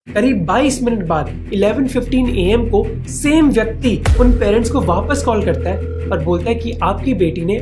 करीब 22 मिनट बाद 11:15 AM को सेम व्यक्ति उन पेरेंट्स को वापस कॉल करता है और बोलता है कि आपकी बेटी ने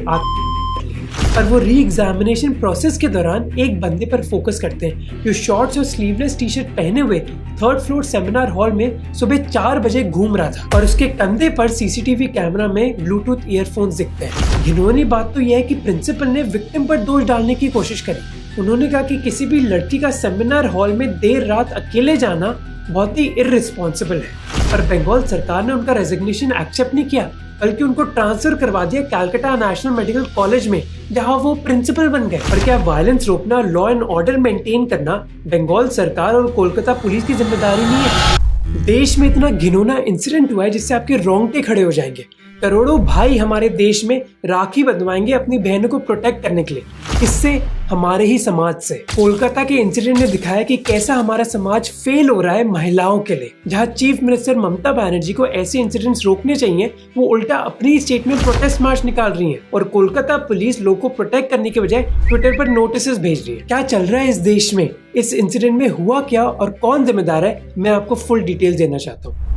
पर वो री एग्जामिनेशन प्रोसेस के दौरान एक बंदे पर फोकस करते हैं जो शॉर्ट्स और स्लीवलेस टी शर्ट पहने हुए 3rd फ्लोर सेमिनार हॉल में सुबह 4 बजे घूम रहा था और उसके कंधे पर सीसीटीवी कैमरा में ब्लूटूथ ईयरफोन्स दिखते हैं। घिनौनी बात तो यह है कि प्रिंसिपल ने विक्टिम पर दोष डालने की कोशिश करी। उन्होंने कहा कि किसी भी लड़की का सेमिनार हॉल में देर रात अकेले जाना बहुत ही इररिस्पॉन्सिबल है, पर बंगाल सरकार ने उनका रेजिग्नेशन एक्सेप्ट नहीं किया बल्कि उनको ट्रांसफर करवा दिया कैलकाटा नेशनल मेडिकल कॉलेज में, जहां वो प्रिंसिपल बन गए। और क्या वायलेंस रोकना, लॉ एंड ऑर्डर मेंटेन करना बंगाल सरकार और कोलकाता पुलिस की जिम्मेदारी नहीं है? देश में इतना घिनौना इंसिडेंट हुआ है जिससे आपके रोंगटे खड़े हो जाएंगे। करोड़ों भाई हमारे देश में राखी बंधवाएंगे अपनी बहनों को प्रोटेक्ट करने के लिए, इससे हमारे ही समाज से। कोलकाता के इंसिडेंट ने दिखाया कि कैसा हमारा समाज फेल हो रहा है महिलाओं के लिए। जहां चीफ मिनिस्टर ममता बनर्जी को ऐसे इंसिडेंट्स रोकने चाहिए, वो उल्टा अपनी स्टेट में प्रोटेस्ट मार्च निकाल रही है और कोलकाता पुलिस लोगों को प्रोटेक्ट करने के बजाय ट्विटर पर नोटिस भेज रही है। क्या चल रहा है इस देश में? इस इंसिडेंट में हुआ क्या और कौन जिम्मेदार है, मैं आपको फुल डिटेल देना चाहता हूँ।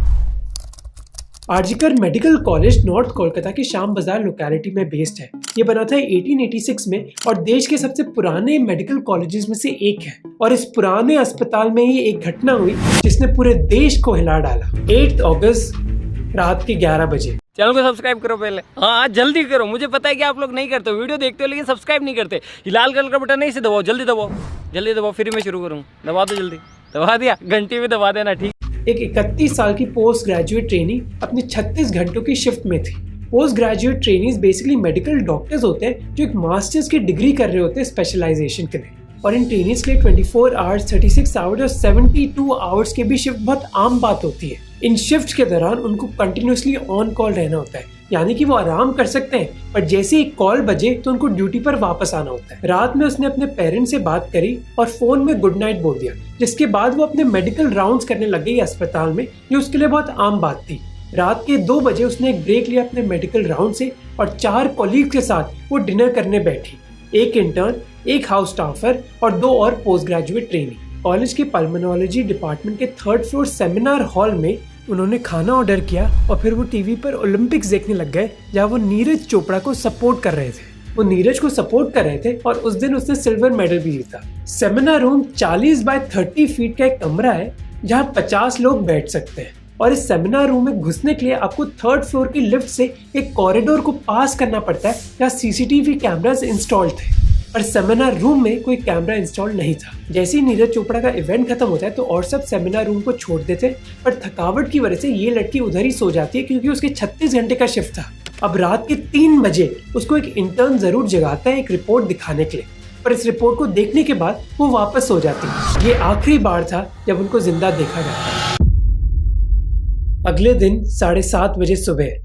RG Kar medical college north Kolkata के श्याम बाजार लोकेलिटी में बेस्ड है। ये बना था 1886 में और देश के सबसे पुराने मेडिकल कॉलेजेस में से एक है। और इस पुराने अस्पताल में ही एक घटना हुई जिसने पूरे देश को हिला डाला। 8 अगस्त रात के 11 बजे। चैनल को सब्सक्राइब करो पहले, हाँ जल्दी करो। मुझे पता है कि आप लोग नहीं करते हो, वीडियो देखते हो लेकिन सब्सक्राइब नहीं करते। ये लाल कलर का बटन नहीं से दबाओ, जल्दी दबाओ, जल्दी दबाओ, फिर मैं शुरू करूँ। दबा दो जल्दी, दबा दिया, घंटी में दबा देना, ठीक। एक 31 साल की पोस्ट ग्रेजुएट ट्रेनी अपनी 36 घंटों की शिफ्ट में थी। Post graduate trainees basically medical doctors होते हैं जो एक मास्टर्स की डिग्री कर रहे होते हैं स्पेशलाइजेशन के लिए। और इन ट्रेनीज के लिए 24 आवर्स, 36 आवर्स और 72 आवर्स की भी शिफ्ट बहुत आम बात होती है। इन शिफ्ट के दौरान उनको कंटिन्यूसली ऑन कॉल रहना होता है, यानी कि वो आराम कर सकते हैं पर जैसे ही कॉल बजे तो उनको ड्यूटी पर वापस आना होता है। रात में उसने अपने पेरेंट्स से बात करी और फोन में गुड नाइट बोल दिया, जिसके बाद वो अपने मेडिकल राउंड्स करने लग गई अस्पताल में, जो उसके लिए बहुत आम बात थी। रात के 2 बजे उसने एक ब्रेक लिया अपने मेडिकल राउंड से और 4 कॉलीग के साथ वो डिनर करने बैठी। एक इंटर्न, एक हाउस स्टाफर और 2 और पोस्ट ग्रेजुएट ट्रेनी। कॉलेज के पल्मोनोलॉजी डिपार्टमेंट के 3rd फ्लोर सेमिनार हॉल में उन्होंने खाना ऑर्डर किया और फिर वो टीवी पर ओलंपिक्स देखने लग गए, जहाँ वो नीरज चोपड़ा को सपोर्ट कर रहे थे। वो नीरज को सपोर्ट कर रहे थे और उस दिन उसने सिल्वर मेडल भी जीता। सेमिनार रूम 40 बाय 30 फीट का एक कमरा है जहाँ 50 लोग बैठ सकते हैं और इस सेमिनार रूम में घुसने के लिए आपको 3rd फ्लोर की लिफ्ट से एक कॉरिडोर को पास करना पड़ता है जहाँ सीसीटीवी कैमरास इंस्टॉल थे। पर सेमिनार रूम में कोई कैमरा इंस्टॉल नहीं था। जैसे ही नीरज चोपड़ा का इवेंट खत्म होता है तो और सब सेमिनार रूम को छोड़ देते, पर थकावट की वजह से ये लड़की उधर ही सो जाती है क्योंकि उसके 36 घंटे का शिफ्ट था। अब रात के 3 बजे उसको एक इंटर्न जरूर जगाता है एक रिपोर्ट दिखाने के लिए, पर इस रिपोर्ट को देखने के बाद वो वापस सो जाती है। ये आखिरी बार था जब उनको जिंदा देखा गया। अगले दिन 7:30 बजे सुबह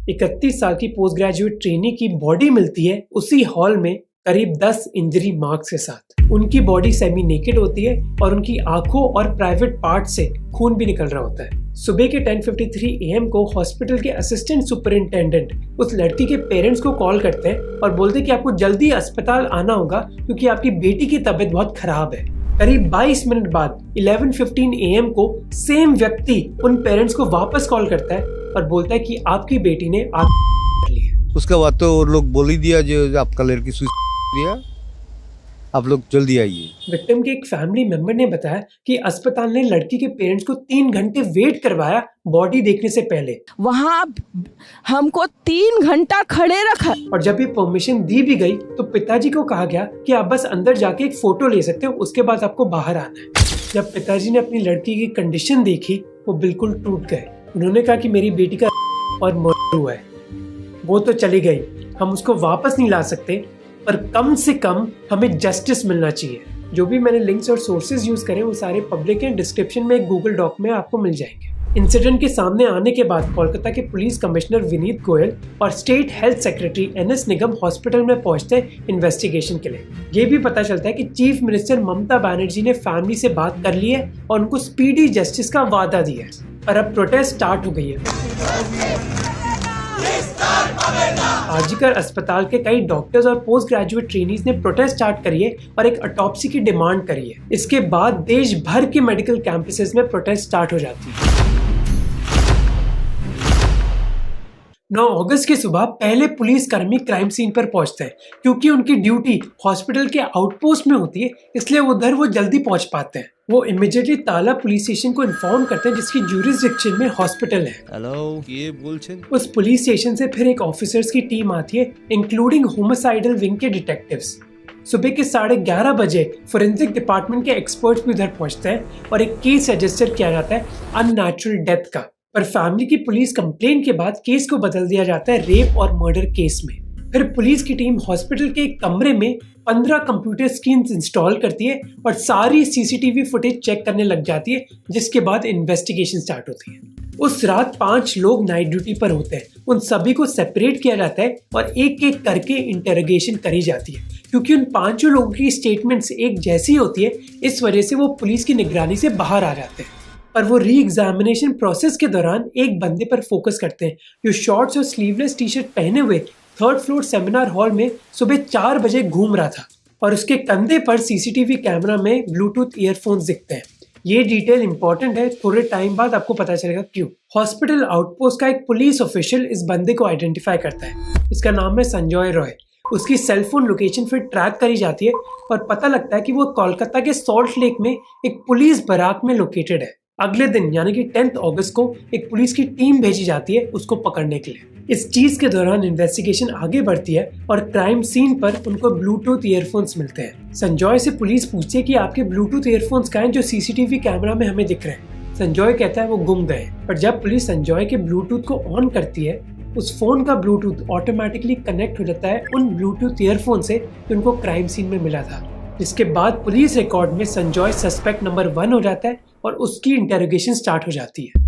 31 साल की पोस्ट ग्रेजुएट ट्रेनी की बॉडी मिलती है उसी हॉल में करीब 10 इंजरी मार्क्स के साथ। उनकी बॉडी सेमी नेकेड होती है और उनकी आंखों और प्राइवेट पार्ट से खून भी निकल रहा होता है। सुबह के 10:53 AM को हॉस्पिटल के असिस्टेंट सुपरिंटेंडेंट उस लड़की के पेरेंट्स को कॉल करते हैं और बोलते हैं कि आपको जल्दी अस्पताल आना होगा क्योंकि आपकी बेटी की तबीयत बहुत खराब है। करीब 22 मिनट बाद 11:15 AM को सेम व्यक्ति उन पेरेंट्स को वापस कॉल करता है और बोलता है कि आपकी बेटी ने ली है। उसके बाद तो लोग बोल ही दिया जो आपका लड़की दिया, आप लोग जल्दी आइए। विक्टिम के एक फैमिली मेंबर ने बताया कि अस्पताल ने लड़की के पेरेंट्स को 3 घंटे वेट करवाया बॉडी देखने से पहले। वहाँ हमको 3 घंटा खड़े रखा और जब ये परमिशन दी भी गई तो पिताजी को कहा गया कि आप बस अंदर जाके एक फोटो ले सकते हो, उसके बाद आपको बाहर आना है। जब पिताजी ने अपनी लड़की की कंडीशन देखी वो बिल्कुल टूट गए। उन्होंने कहा कि मेरी बेटी का और मर्डर हुआ है, वो तो चली गई, हम उसको वापस नहीं ला सकते, पर कम से कम हमें जस्टिस मिलना चाहिए। जो भी मैंने लिंक्स और सोर्सेज यूज करे वो सारे पब्लिक हैं, डिस्क्रिप्शन में एक गूगल डॉक में आपको मिल जाएंगे। इंसिडेंट के सामने आने के बाद कोलकाता के पुलिस कमिश्नर विनीत गोयल और स्टेट हेल्थ सेक्रेटरी NS निगम हॉस्पिटल में पहुंचते हैं इन्वेस्टिगेशन के लिए। ये भी पता चलता है कि चीफ मिनिस्टर ममता बनर्जी ने फैमिली से बात कर ली है और उनको स्पीडी जस्टिस का वादा दिया है। और अब प्रोटेस्ट स्टार्ट हो गई है। आरजीकर अस्पताल के कई डॉक्टर्स और पोस्ट ग्रेजुएट ट्रेनीज ने प्रोटेस्ट स्टार्ट करी है और एक ऑटोप्सी की डिमांड करी है। इसके बाद देश भर के मेडिकल कैंपसेस में प्रोटेस्ट स्टार्ट हो जाती है। 9 अगस्त की सुबह पहले पुलिस कर्मी क्राइम सीन पर पहुंचते हैं। क्योंकि उनकी ड्यूटी हॉस्पिटल के आउटपोस्ट में होती है, इसलिए उधर वो जल्दी पहुंच पाते हैं। वो इमीडिएटली ताला पुलिस स्टेशन को इन्फॉर्म करते हैं जिसकी ज्यूरिसडिक्शन में हॉस्पिटल है। हेलो, ये बोलছেন? उस पुलिस स्टेशन से फिर एक ऑफिसर्स की टीम आती है, इंक्लूडिंग होमिसाइडल विंग के डिटेक्टिव्स। सुबह के 11:30 बजे फोरेंसिक डिपार्टमेंट के एक्सपर्ट्स भी उधर पहुंचते हैं और एक केस रजिस्टर किया जाता है अननेचुरल डेथ का। पर फैमिली की पुलिस कंप्लेन के बाद केस को बदल दिया जाता है रेप और मर्डर केस में। फिर पुलिस की टीम हॉस्पिटल के एक कमरे में 15 कंप्यूटर स्क्रीन इंस्टॉल करती है और सारी सीसीटीवी फुटेज चेक करने लग जाती है, जिसके बाद इन्वेस्टिगेशन स्टार्ट होती है। उस रात 5 लोग नाइट ड्यूटी पर होते हैं। उन सभी को सेपरेट किया जाता है और एक एक करके इंटरोगेशन करी जाती है। क्योंकि उन 5 लोगों की स्टेटमेंट्स एक जैसी होती है, इस वजह से वो पुलिस की निगरानी से बाहर आ जाते हैं। पर वो री एग्जामिनेशन प्रोसेस के दौरान एक बंदे पर फोकस करते हैं जो शॉर्ट्स और स्लीवलेस टी शर्ट पहने हुए 3rd फ्लोर सेमिनार हॉल में सुबह 4 बजे घूम रहा था और उसके कंधे पर सीसीटीवी कैमरा में ब्लूटूथ ईयरफोन्स दिखते हैं। ये डिटेल इंपॉर्टेंट है, थोड़े टाइम बाद आपको पता चलेगा क्यों। हॉस्पिटल आउटपोस्ट का एक पुलिस ऑफिशियल इस बंदे को आइडेंटिफाई करता है। इसका नाम है संजय रॉय। उसकी सेलफोन लोकेशन फिर ट्रैक करी जाती है और पता लगता है कि वो कोलकाता के सॉल्ट लेक में एक पुलिस बराक में लोकेटेड है। अगले दिन यानी कि 10 अगस्त को एक पुलिस की टीम भेजी जाती है उसको पकड़ने के लिए। इस चीज के दौरान इन्वेस्टिगेशन आगे बढ़ती है और क्राइम सीन पर उनको ब्लूटूथ ईयरफोन्स मिलते हैं। संजय से पुलिस पूछती है कि आपके ब्लूटूथ ईयरफोन्स कहाँ हैं जो सीसीटीवी कैमरा में हमें दिख रहे हैं। संजय कहता है वो गुम गए। पर जब पुलिस संजय के ब्लूटूथ को ऑन करती है, उस फोन का ब्लूटूथ ऑटोमेटिकली कनेक्ट हो जाता है उन ब्लूटूथ ईयरफोन से जो उनको क्राइम सीन में मिला था। इसके बाद पुलिस रिकॉर्ड में संजय सस्पेक्ट नंबर 1 हो जाता है और उसकी इंटेरोगेशन स्टार्ट हो जाती है।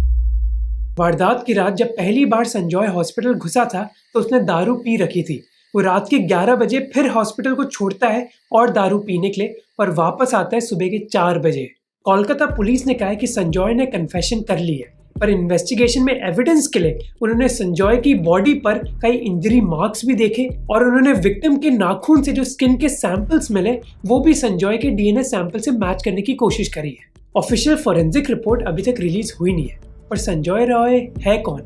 वारदात की रात जब पहली बार संजय हॉस्पिटल घुसा था तो उसने दारू पी रखी थी। वो रात के 11 बजे फिर हॉस्पिटल को छोड़ता है और दारू पीने के लिए और वापस आता है सुबह के 4 बजे। कोलकाता पुलिस ने कहा है कि संजय ने कन्फेशन कर ली है, पर इन्वेस्टिगेशन में एविडेंस के लिए उन्होंने संजय की बॉडी पर कई इंजरी मार्क्स भी देखे और उन्होंने विक्टिम के नाखून से जो स्किन के सैंपल्स मिले वो भी संजय के डीएनए सैंपल से मैच करने की कोशिश करी है। ऑफिशियल फोरेंसिक रिपोर्ट अभी तक रिलीज हुई नहीं है। पर संजय रॉय है कौन?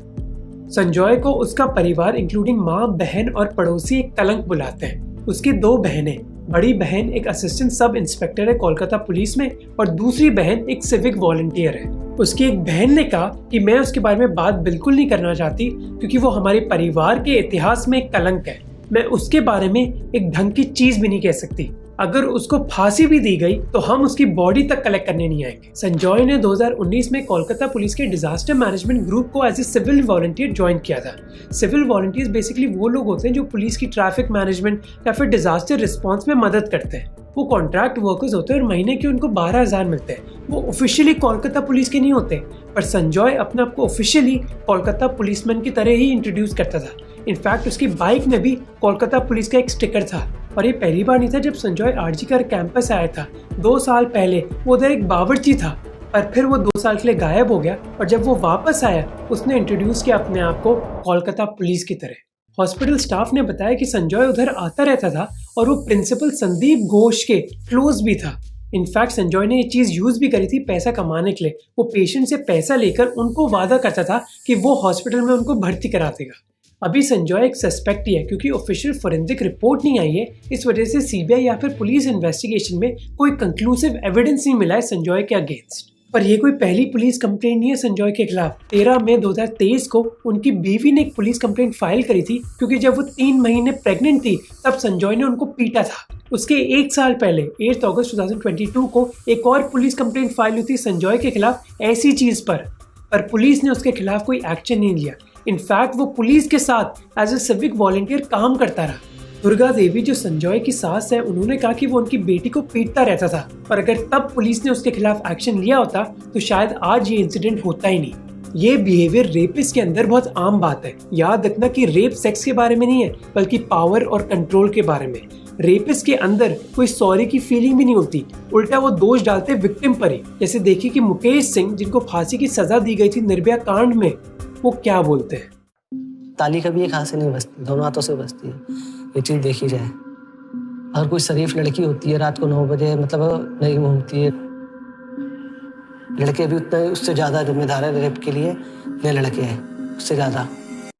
संजय को उसका परिवार इंक्लूडिंग माँ, बहन और पड़ोसी एक कलंक बुलाते हैं। उसकी 2 बहनें, बड़ी बहन एक असिस्टेंट सब इंस्पेक्टर है कोलकाता पुलिस में और दूसरी बहन एक सिविक वॉलंटियर है। उसकी एक बहन ने कहा कि मैं उसके बारे में बात बिल्कुल नहीं करना चाहती क्योंकि वो हमारे परिवार के इतिहास में एक कलंक है। मैं उसके बारे में एक ढंग की चीज भी नहीं कह सकती। अगर उसको फांसी भी दी गई तो हम उसकी बॉडी तक कलेक्ट करने नहीं आएंगे। संजय ने 2019 में कोलकाता पुलिस के डिजास्टर मैनेजमेंट ग्रुप को as a civil volunteer join किया था। सिविल वॉलंटियर्स बेसिकली वो लोग होते हैं जो पुलिस की ट्रैफिक मैनेजमेंट या फिर डिजास्टर रिस्पॉन्स में मदद करते हैं। वो कॉन्ट्रैक्ट वर्कर्स होते हैं और महीने के उनको 12,000 मिलते हैं। वो ऑफिशियली कोलकाता पुलिस के नहीं होते, पर संजय अपने आप को ऑफिशियली कोलकाता पुलिसमैन की तरह ही इंट्रोड्यूस करता था। इनफैक्ट उसकी बाइक में भी कोलकाता पुलिस का एक स्टिकर था। और ये पहली बार नहीं था जब संजय आरजीकर कैंपस आया था। 2 साल पहले वो उधर एक बावर्ची था, पर फिर वो 2 साल के लिए गायब हो गया और जब वो वापस आया उसने इंट्रोड्यूस किया अपने आप को कोलकाता पुलिस की तरह। हॉस्पिटल स्टाफ ने बताया कि संजय उधर आता रहता था और वो प्रिंसिपल संदीप घोष के क्लोज भी था। इनफैक्ट संजय ने ये चीज यूज भी करी थी पैसा कमाने के लिए। वो पेशेंट से पैसा लेकर उनको वादा करता था कि वो हॉस्पिटल में उनको भर्ती करा देगा। अभी संजय एक सस्पेक्ट ही है क्योंकि ऑफिशियल फोरेंसिक रिपोर्ट नहीं आई है। इस वजह से सीबीआई या फिर पुलिस इन्वेस्टिगेशन में कोई कंक्लूसिव एविडेंस नहीं मिला है संजय के अगेंस्ट। पर यह कोई पहली पुलिस कंप्लेंट नहीं है संजय के खिलाफ। 13 मई 2023 को उनकी बीवी ने एक पुलिस कंप्लेंट फाइल करी थी क्योंकि जब वो 3 महीने प्रेग्नेंट थी तब संजय ने उनको पीटा था। उसके 1 साल पहले 8 अगस्त 2022 को एक और पुलिस कंप्लेंट फाइल हुई थी संजय के खिलाफ ऐसी चीज पर पुलिस ने उसके खिलाफ कोई एक्शन नहीं लिया। इनफैक्ट वो पुलिस के साथ एज ए सिविक वॉलंटियर काम करता रहा। दुर्गा देवी जो संजय की सास है, उन्होंने कहा कि वो उनकी बेटी को पीटता रहता था और अगर तब पुलिस ने उसके खिलाफ एक्शन लिया होता तो शायद आज ये इंसिडेंट होता ही नहीं। ये बिहेवियर रेपिस्ट के अंदर बहुत आम बात है। याद रखना कि रेप सेक्स के बारे में नहीं है बल्कि पावर और कंट्रोल के बारे में। रेपिस्ट के अंदर कोई सॉरी की फीलिंग भी नहीं होती, उल्टा वो दोष डालते विक्टिम पर ही। जैसे देखिए कि मुकेश सिंह जिनको फांसी की सजा दी गई थी निर्भया कांड में, वो क्या बोलते हैं। ताली कभी एक हाथ से नहीं बजती, दोनों हाथों से बजती है। ये चीज़ देखी जाए। अगर कोई शरीफ लड़की होती है रात को 9 बजे मतलब नहीं घूमती है, लड़के भी उतना उससे ज़्यादा जिम्मेदार है रेप के लिए, ये लड़के हैं उससे ज़्यादा।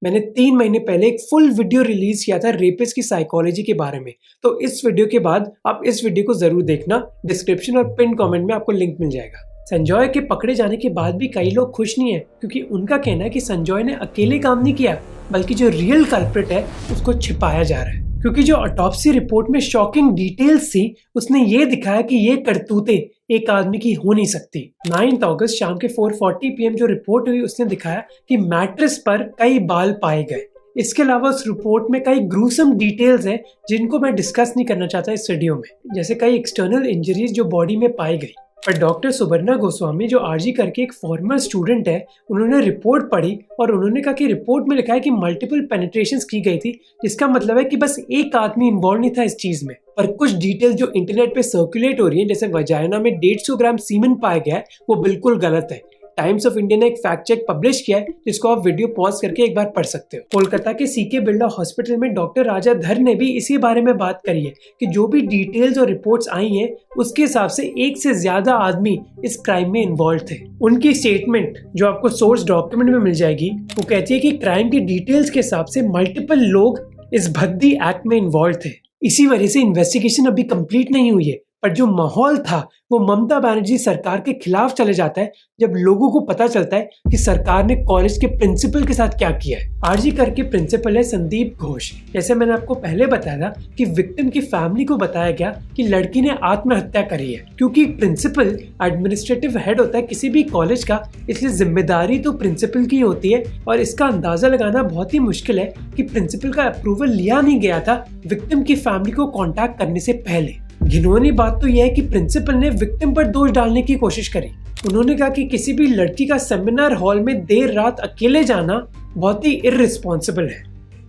मैंने 3 महीने पहले एक फुल वीडियो रिलीज किया था रेपिस्ट की साइकोलॉजी के बारे में, तो इस वीडियो के बाद आप इस वीडियो को जरूर देखना। डिस्क्रिप्शन और पिन कमेंट में आपको लिंक मिल जाएगा। संजय के पकड़े जाने के बाद भी कई लोग खुश नहीं है, क्योंकि उनका कहना है कि संजय ने अकेले काम नहीं किया, बल्कि जो रियल कल्प्रिट है उसको छिपाया जा रहा है। क्योंकि जो ऑटोप्सी रिपोर्ट में शॉकिंग डिटेल्स थी, उसने ये दिखाया कि ये करतूतें एक आदमी की हो नहीं सकती। 9 अगस्त शाम के 4:40 PM जो रिपोर्ट हुई, उसने दिखाया कि मैट्रेस पर कई बाल पाए गए। इसके अलावा उस रिपोर्ट में कई ग्रूसम डिटेल्स हैं जिनको मैं डिस्कस नहीं करना चाहता इस वीडियो में, जैसे कई एक्सटर्नल इंजरीज जो बॉडी में पाई गई। पर डॉक्टर सुबर्णा गोस्वामी जो आरजी करके एक फॉर्मर स्टूडेंट है, उन्होंने रिपोर्ट पढ़ी और उन्होंने कहा कि रिपोर्ट में लिखा है कि मल्टीपल पेनिट्रेशंस की गई थी, जिसका मतलब है कि बस एक आदमी इन्वॉल्व नहीं था इस चीज में। पर कुछ डिटेल जो इंटरनेट पे सर्कुलेट हो रही है, जैसे वजाइना में 150 ग्राम सीमेन पाया गया है, वो बिल्कुल गलत है। टाइम्स ऑफ इंडिया ने एक फैक्ट चेक पब्लिश किया है, जिसको आप वीडियो पॉज करके एक बार पढ़ सकते हो। कोलकाता के सीके बिरला हॉस्पिटल में डॉक्टर राजा धर ने भी इसी बारे में बात करी है कि जो भी डिटेल्स और रिपोर्ट्स आई हैं, उसके हिसाब से एक से ज्यादा आदमी इस क्राइम में इन्वॉल्व थे। उनकी स्टेटमेंट जो आपको सोर्स डॉक्यूमेंट में मिल जाएगी, वो कहती है कि क्राइम की डिटेल्स के हिसाब से मल्टीपल लोग इस भद्दी एक्ट में इन्वॉल्व थे। इसी वजह से इन्वेस्टिगेशन अभी कंप्लीट नहीं हुई है, पर जो माहौल था वो ममता बनर्जी सरकार के खिलाफ चले जाता है जब लोगों को पता चलता है कि सरकार ने कॉलेज के प्रिंसिपल के साथ क्या किया है। आरजी करके प्रिंसिपल है संदीप घोष। जैसे मैंने आपको पहले बताया था कि विक्टिम की फैमिली को बताया गया कि लड़की ने आत्महत्या करी है, क्योंकि प्रिंसिपल एडमिनिस्ट्रेटिव हेड होता है किसी भी कॉलेज का, इसलिए जिम्मेदारी तो प्रिंसिपल की होती है। और इसका अंदाजा लगाना बहुत ही मुश्किल है कि प्रिंसिपल का अप्रूवल लिया नहीं गया था विक्टिम की फैमिली को कॉन्टैक्ट करने से पहले। घिनौनी बात तो यह है कि प्रिंसिपल ने विक्टिम पर दोष डालने की कोशिश करी। उन्होंने कहा कि किसी भी लड़की का सेमिनार हॉल में देर रात अकेले जाना बहुत ही इररिस्पॉन्सिबल है।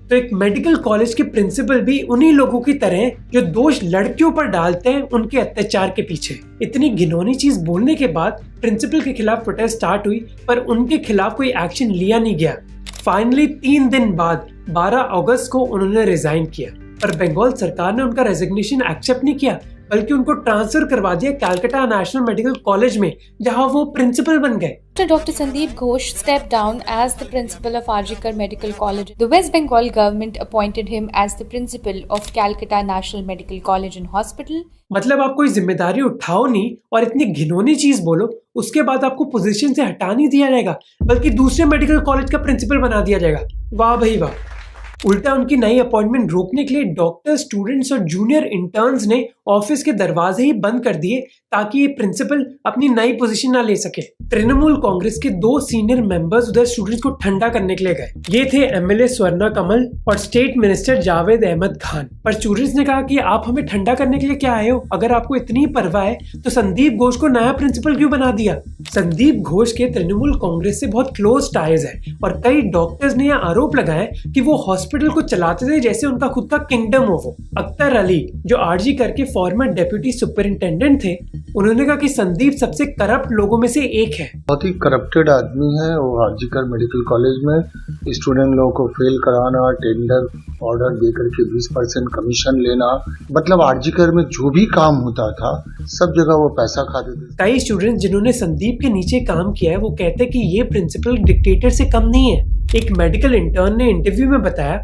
तो एक मेडिकल कॉलेज के प्रिंसिपल भी उन्हीं लोगों की तरह हैं जो दोष लड़कियों पर डालते हैं उनके अत्याचार के पीछे। इतनी घिनौनी चीज बोलने के बाद प्रिंसिपल के खिलाफ प्रोटेस्ट स्टार्ट हुई, पर उनके खिलाफ कोई एक्शन लिया नहीं गया। फाइनली 3 दिन बाद 12 अगस्त को उन्होंने रिजाइन किया, पर बंगाल सरकार ने उनका रेजिग्नेशन एक्सेप्ट नहीं किया, बल्कि उनको ट्रांसफर करवा दिया कैलकाटा नेशनल मेडिकल कॉलेज में, जहां वो प्रिंसिपल बन गए। Dr. Sandeep Ghosh stepped down as the principal of RG Medical College. The West Bengal government appointed him as the principal of Calcutta National Medical College and Hospital. मतलब आप कोई जिम्मेदारी उठाओ नहीं और इतनी घिनौनी चीज बोलो, उसके बाद आपको पोजीशन से हटा नहीं दिया जाएगा, बल्कि दूसरे मेडिकल कॉलेज का प्रिंसिपल बना दिया जाएगा। वाह भाई वाह। उल्टा उनकी नई अपॉइंटमेंट रोकने के लिए डॉक्टर, स्टूडेंट्स और जूनियर इंटर्न्स ने ऑफिस के दरवाजे ही बंद कर दिए ताकि ये प्रिंसिपल अपनी नई पोजीशन ना ले सके। तृणमूल कांग्रेस के 2 सीनियर मेंबर्स उधर स्टूडेंट्स को ठंडा करने के लिए गए। ये थे एमएलए स्वर्णा कमल और स्टेट मिनिस्टर जावेद अहमद खान। पर स्टूडेंट्स ने कहा कि आप हमें ठंडा करने के लिए क्या आए हो? अगर आपको इतनी परवाह है तो संदीप घोष को नया प्रिंसिपल क्यों बना दिया? संदीप घोष के तृणमूल कांग्रेस से बहुत क्लोज टाइज है और कई डॉक्टर्स ने यह आरोप लगाया कि वो हॉस्पिटल को चलाते थे जैसे उनका खुद का किंगडम हो वो। अख्तर अली जो आरजी करके फॉर्मर डेप्यूटी सुपरिंटेंडेंट थे, उन्होंने कहा कि संदीप सबसे करप्ट लोगों में से एक है। बहुत ही करप्टेड आदमी है वो। आरजीकर मेडिकल कॉलेज में स्टूडेंट लोगों को फेल कराना, टेंडर ऑर्डर देकर के 20% कमीशन लेना, मतलब आरजीकर में जो भी काम होता था सब जगह वो पैसा खाते थे। कई स्टूडेंट्स जिन्होंने संदीप के नीचे काम किया है वो कहते हैं कि ये प्रिंसिपल डिक्टेटर से कम नहीं है। एक मेडिकल इंटर्न ने इंटरव्यू में बताया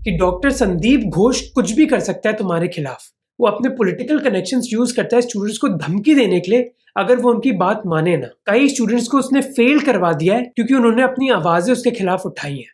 कि डॉक्टर संदीप घोष कुछ भी कर सकता है तुम्हारे खिलाफ। वो अपने पॉलिटिकल कनेक्शंस यूज करता है स्टूडेंट्स को धमकी देने के लिए, अगर वो उनकी बात माने ना। कई स्टूडेंट्स को उसने फेल करवा दिया है क्योंकि उन्होंने अपनी आवाजें उसके खिलाफ उठाई हैं।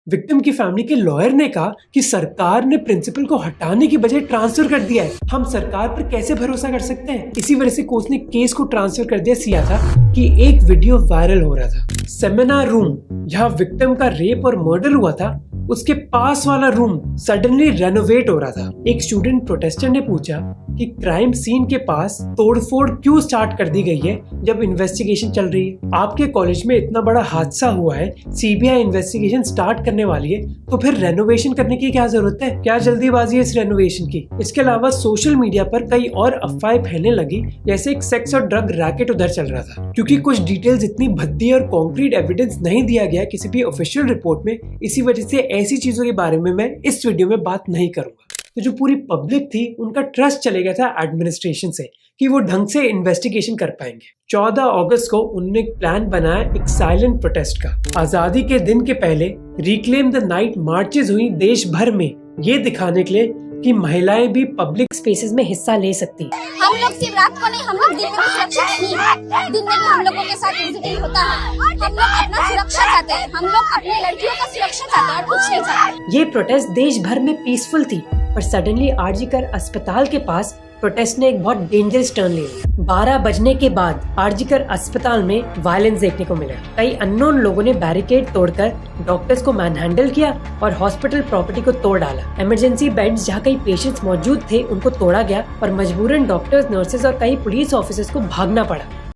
विक्टिम की फैमिली के लॉयर ने कहा कि सरकार ने प्रिंसिपल को हटाने की बजाय ट्रांसफर कर दिया है। हम सरकार पर कैसे भरोसा कर सकते हैं? इसी वजह से कोर्ट ने केस को ट्रांसफर कर दिया था कि एक वीडियो वायरल हो रहा था। सेमिनार रूम जहां विक्टिम का रेप और मर्डर हुआ था, उसके पास वाला रूम सडनली रेनोवेट हो रहा था। एक स्टूडेंट प्रोटेस्टर ने पूछा कि क्राइम सीन के पास तोड़फोड़ क्यों स्टार्ट कर दी गई है जब इन्वेस्टिगेशन चल रही है। आपके कॉलेज में इतना बड़ा हादसा हुआ है, सीबीआई इन्वेस्टिगेशन स्टार्ट करने वाली है, तो फिर रेनोवेशन करने की क्या जरूरत है? क्या जल्दीबाजी है इस रेनोवेशन की? इसके अलावा सोशल मीडिया पर कई और अफवाहें फैलने लगी, जैसे एक सेक्स और ड्रग रैकेट उधर चल रहा था। क्योंकि कुछ डिटेल्स इतनी भद्दी और कॉन्क्रीट एविडेंस नहीं दिया गया किसी भी ऑफिशियल रिपोर्ट में, इसी वजह से ऐसी चीजों के बारे में मैं इस वीडियो में बात नहीं करूंगा। तो जो पूरी पब्लिक थी उनका ट्रस्ट चले गया था एडमिनिस्ट्रेशन से कि वो ढंग से इन्वेस्टिगेशन कर पाएंगे। 14 अगस्त को उन्होंने एक प्लान बनाया एक साइलेंट प्रोटेस्ट का। आजादी के दिन के पहले रिक्लेम द नाइट मार्चेस हुई देश भर में, ये दिखाने के लिए कि महिलाएं भी पब्लिक स्पेसेस में हिस्सा ले सकती। हम लोग सिर्फ रात को नहीं, हम लोग दिन में भी सुरक्षित नहीं है। दिन में भी हम लोगों के साथ विजिटिंग होता है। हम लोग अपना सुरक्षा चाहते हैं, हम लोग अपनी लड़कियों का सुरक्षा चाहते हैं और कुछ नहीं चाहते। ये प्रोटेस्ट देश भर में पीसफुल थी, पर सडनली आरजीकर अस्पताल के पास प्रोटेस्ट ने एक बहुत डेंजरस टर्न ले लिया। 12 बजने के बाद आरजीकर अस्पताल में वायलेंस देखने को मिला। कई अननोन लोगों ने बैरिकेड तोड़कर डॉक्टर्स को मैनहैंडल किया और हॉस्पिटल प्रॉपर्टी को तोड़ डाला। इमरजेंसी बेड्स जहाँ कई पेशेंट्स मौजूद थे उनको तोड़ा गया और मजबूरन डॉक्टर्स, नर्सेज और कई पुलिस ऑफिसर्स को भागना पड़ा।